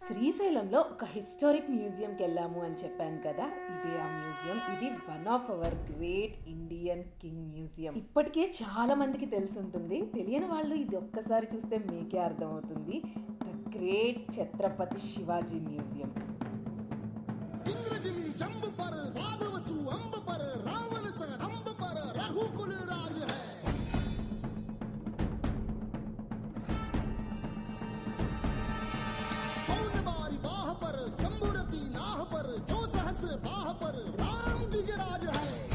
శ్రీశైలంలో ఒక హిస్టారిక్ మ్యూజియంకి వెళ్ళాము అని చెప్పాను కదా, ఇదే ఆ మ్యూజియం. ఇది one of our great Indian king museum. ఇప్పటికే చాలా మందికి తెలిసి ఉంటుంది, తెలియని వాళ్ళు ఇది ఒక్కసారి చూస్తే మీకే అర్థమవుతుంది. The great Chhatrapati Shivaji museum. संबुरती नाह पर जो सहस बाह पर राम द्विज राज है।